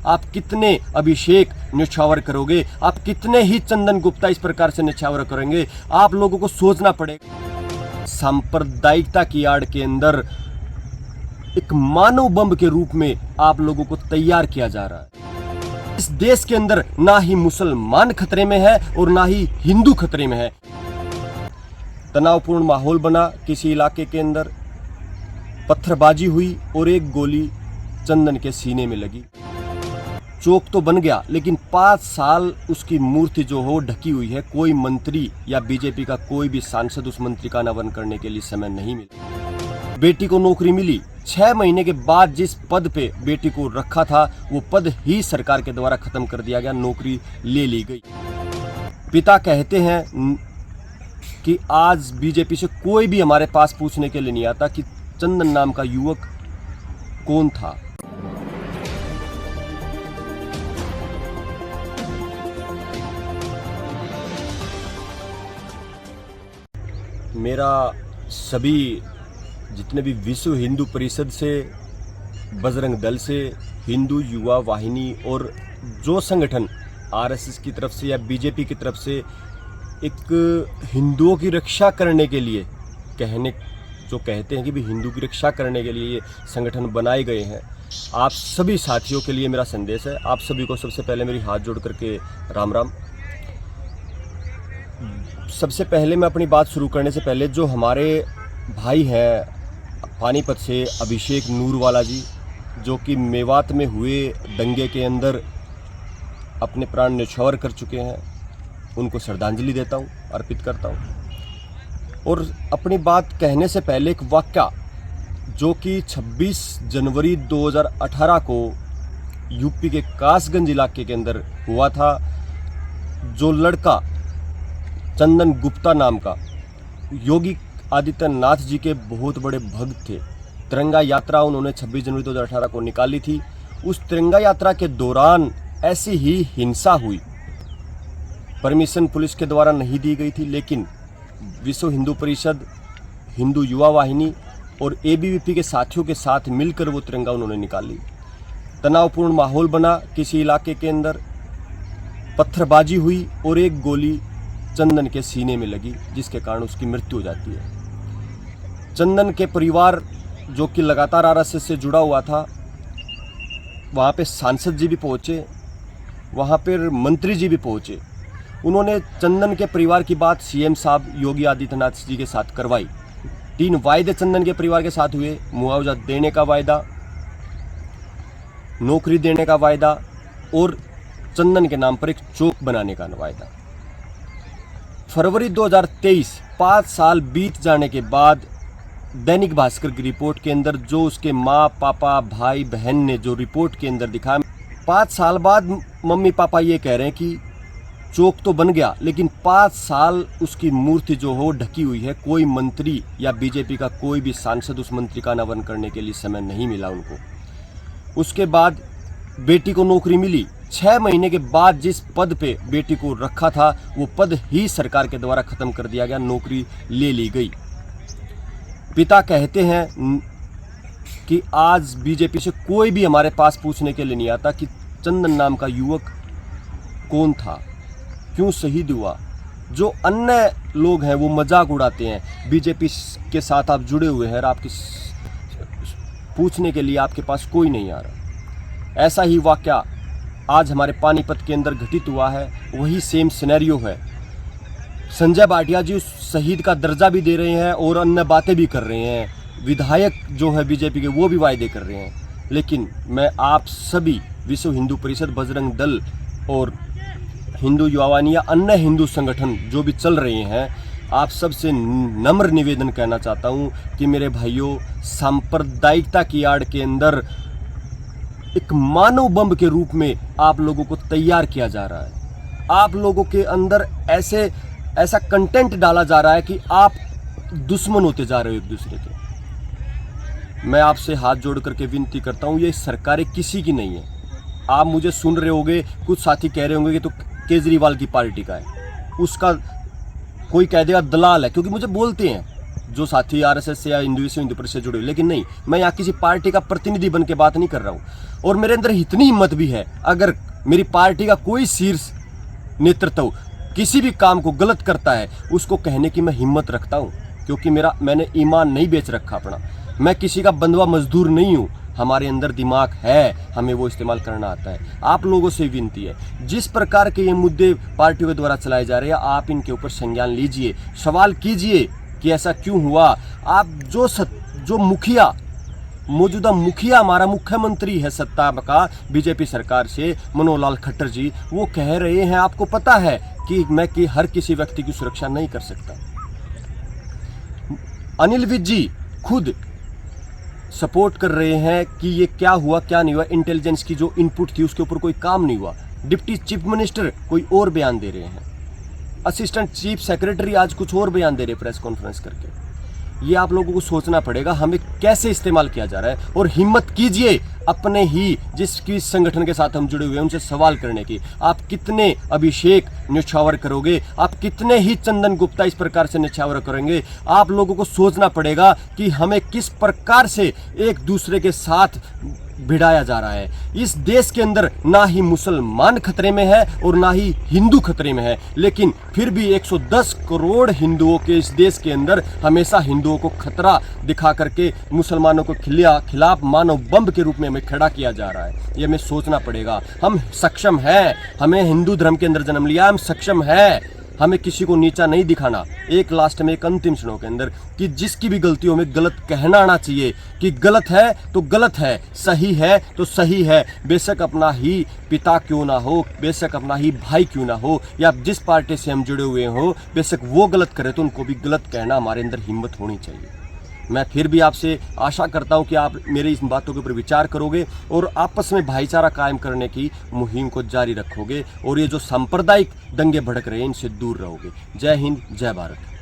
आप कितने अभिषेक न्यौछावर करोगे, आप कितने ही चंदन गुप्ता इस प्रकार से न्यौछावर करेंगे, आप लोगों को सोचना पड़ेगा। सांप्रदायिकता की आड़ के अंदर एक मानव बम के रूप में आप लोगों को तैयार किया जा रहा है। इस देश के अंदर ना ही मुसलमान खतरे में है और ना ही हिंदू खतरे में है। तनावपूर्ण माहौल बना किसी इलाके के अंदर, पत्थरबाजी हुई और एक गोली चंदन के सीने में लगी। चौक तो बन गया, लेकिन 5 साल उसकी मूर्ति जो हो ढकी हुई है। कोई मंत्री या बीजेपी का कोई भी सांसद उस मंत्री का अनावरण करने के लिए समय नहीं मिला। बेटी को नौकरी मिली, 6 महीने के बाद जिस पद पे बेटी को रखा था वो पद ही सरकार के द्वारा खत्म कर दिया गया, नौकरी ले ली गई। पिता कहते हैं कि आज बीजेपी से कोई भी हमारे पास पूछने के लिए नहीं आता कि चंदन नाम का युवक कौन था। मेरा सभी जितने भी विश्व हिंदू परिषद से, बजरंग दल से, हिंदू युवा वाहिनी और जो संगठन आरएसएस की तरफ से या बीजेपी की तरफ से एक हिंदुओं की रक्षा करने के लिए जो कहते हैं कि भी हिंदू की रक्षा करने के लिए ये संगठन बनाए गए हैं, आप सभी साथियों के लिए मेरा संदेश है। आप सभी को सबसे पहले मेरी हाथ जोड़ करके राम राम। सबसे पहले मैं अपनी बात शुरू करने से पहले जो हमारे भाई हैं पानीपत से अभिषेक नूरवाला जी, जो कि मेवात में हुए दंगे के अंदर अपने प्राण न्यौछावर कर चुके हैं, उनको श्रद्धांजलि देता हूं, अर्पित करता हूं। और अपनी बात कहने से पहले एक वाक़या जो कि 26 जनवरी 2018 को यूपी के कासगंज इलाके के अंदर हुआ था। जो लड़का चंदन गुप्ता नाम का, योगी आदित्यनाथ जी के बहुत बड़े भक्त थे। तिरंगा यात्रा उन्होंने 26 जनवरी 2018 को निकाली थी। उस तिरंगा यात्रा के दौरान ऐसी ही हिंसा हुई। परमिशन पुलिस के द्वारा नहीं दी गई थी, लेकिन विश्व हिंदू परिषद, हिंदू युवा वाहिनी और एबीवीपी के साथियों के साथ मिलकर वो तिरंगा उन्होंने निकाली। तनावपूर्ण माहौल बना किसी इलाके के अंदर, पत्थरबाजी हुई और एक गोली चंदन के सीने में लगी, जिसके कारण उसकी मृत्यु हो जाती है। चंदन के परिवार जो कि लगातार आरएसएस से जुड़ा हुआ था, वहाँ पे सांसद जी भी पहुँचे, वहाँ पर मंत्री जी भी पहुँचे। उन्होंने चंदन के परिवार की बात सीएम साहब योगी आदित्यनाथ जी के साथ करवाई। 3 वायदे चंदन के परिवार के साथ हुए: मुआवजा देने का वायदा, नौकरी देने का वायदा और चंदन के नाम पर एक चौक बनाने का वायदा। फरवरी 2023, 5 साल बीत जाने के बाद दैनिक भास्कर की रिपोर्ट के अंदर जो उसके माँ, पापा, भाई, बहन ने जो रिपोर्ट के अंदर दिखाया, 5 साल बाद मम्मी पापा ये कह रहे हैं कि चौक तो बन गया, लेकिन 5 साल उसकी मूर्ति जो हो ढकी हुई है। कोई मंत्री या बीजेपी का कोई भी सांसद उस मंत्री का अनावरण करने के लिए समय नहीं मिला उनको। उसके बाद बेटी को नौकरी मिली, 6 महीने के बाद जिस पद पे बेटी को रखा था वो पद ही सरकार के द्वारा खत्म कर दिया गया, नौकरी ले ली गई। पिता कहते हैं कि आज बीजेपी से कोई भी हमारे पास पूछने के लिए नहीं आता कि चंदन नाम का युवक कौन था, क्यों शहीद हुआ। जो अन्य लोग हैं वो मजाक उड़ाते हैं, बीजेपी के साथ आप जुड़े हुए हैं और आपकी पूछने के लिए आपके पास कोई नहीं आ रहा। ऐसा ही वाकया आज हमारे पानीपत के अंदर घटित हुआ है, वही सेम सिनेरियो है। संजय भाटिया जी उस शहीद का दर्जा भी दे रहे हैं और अन्य बातें भी कर रहे हैं। विधायक जो है बीजेपी के वो भी वायदे कर रहे हैं। लेकिन मैं आप सभी विश्व हिंदू परिषद, बजरंग दल और हिंदू युवा वाहिनी या अन्य हिंदू संगठन जो भी चल रहे हैं, आप सबसे नम्र निवेदन कहना चाहता हूं कि मेरे भाइयों, सांप्रदायिकता की आड़ के अंदर एक मानव बम के रूप में आप लोगों को तैयार किया जा रहा है। आप लोगों के अंदर ऐसा कंटेंट डाला जा रहा है कि आप दुश्मन होते जा रहे हो एक दूसरे के। मैं आपसे हाथ जोड़ करके विनती करता हूं, ये सरकारें किसी की नहीं है। आप मुझे सुन रहे होंगे, कुछ साथी कह रहे होंगे कि तो केजरीवाल की पार्टी का है, उसका कोई कह देगा दलाल है, क्योंकि मुझे बोलते हैं जो साथी आरएसएस से या हिंदू परिषद से जुड़े हुए, लेकिन नहीं, मैं यहाँ किसी पार्टी का प्रतिनिधि बन के बात नहीं कर रहा हूँ। और मेरे अंदर इतनी हिम्मत भी है, अगर मेरी पार्टी का कोई शीर्ष नेतृत्व किसी भी काम को गलत करता है उसको कहने की मैं हिम्मत रखता हूँ, क्योंकि मैंने ईमान नहीं बेच रखा अपना। मैं किसी का बंधुआ मजदूर नहीं हूँ। हमारे अंदर दिमाग है, हमें वो इस्तेमाल करना आता है। आप लोगों से विनती है, जिस प्रकार के ये मुद्दे पार्टियों के द्वारा चलाए जा रहे हैं, आप इनके ऊपर संज्ञान लीजिए, सवाल कीजिए कि ऐसा क्यों हुआ। आप जो मुखिया, मौजूदा मुखिया हमारा मुख्यमंत्री है सत्ता का बीजेपी सरकार से, मनोहर लाल खट्टर जी, वो कह रहे हैं, आपको पता है कि मैं हर किसी व्यक्ति की सुरक्षा नहीं कर सकता। अनिल विज जी खुद सपोर्ट कर रहे हैं कि ये क्या हुआ क्या नहीं हुआ, इंटेलिजेंस की जो इनपुट थी उसके ऊपर कोई काम नहीं हुआ। डिप्टी चीफ मिनिस्टर कोई और बयान दे रहे हैं, असिस्टेंट चीफ सेक्रेटरी आज कुछ और बयान दे रहे प्रेस कॉन्फ्रेंस करके। ये आप लोगों को सोचना पड़ेगा हमें कैसे इस्तेमाल किया जा रहा है। और हिम्मत कीजिए अपने ही जिस संगठन के साथ हम जुड़े हुए हैं उनसे सवाल करने की। आप कितने अभिषेक न्यौछावर करोगे, आप कितने ही चंदन गुप्ता इस प्रकार से न्यौछावर करेंगे। आप लोगों को सोचना पड़ेगा कि हमें किस प्रकार से एक दूसरे के साथ भिड़ाया जा रहा है। इस देश के अंदर ना ही मुसलमान खतरे में है और ना ही हिंदू खतरे में है, लेकिन फिर भी 110 करोड़ हिंदुओं के इस देश के अंदर हमेशा हिंदुओं को खतरा दिखा करके मुसलमानों को खिलाफ मानव बम के रूप में हमें खड़ा किया जा रहा है। ये हमें सोचना पड़ेगा। हम सक्षम हैं, हमें हिंदू धर्म के अंदर जन्म लिया, हम सक्षम हैं, हमें किसी को नीचा नहीं दिखाना। एक लास्ट में एक अंतिम क्षणों के अंदर कि जिसकी भी गलतियों में गलत कहना आना चाहिए कि गलत है तो गलत है, सही है तो सही है, बेशक अपना ही पिता क्यों ना हो, बेशक अपना ही भाई क्यों ना हो, या जिस पार्टी से हम जुड़े हुए हो, बेशक वो गलत करे तो उनको भी गलत कहना हमारे अंदर हिम्मत होनी चाहिए। मैं फिर भी आपसे आशा करता हूं कि आप मेरी इन बातों के ऊपर विचार करोगे और आपस में भाईचारा कायम करने की मुहिम को जारी रखोगे और ये जो सांप्रदायिक दंगे भड़क रहे हैं इनसे दूर रहोगे। जय हिंद, जय भारत।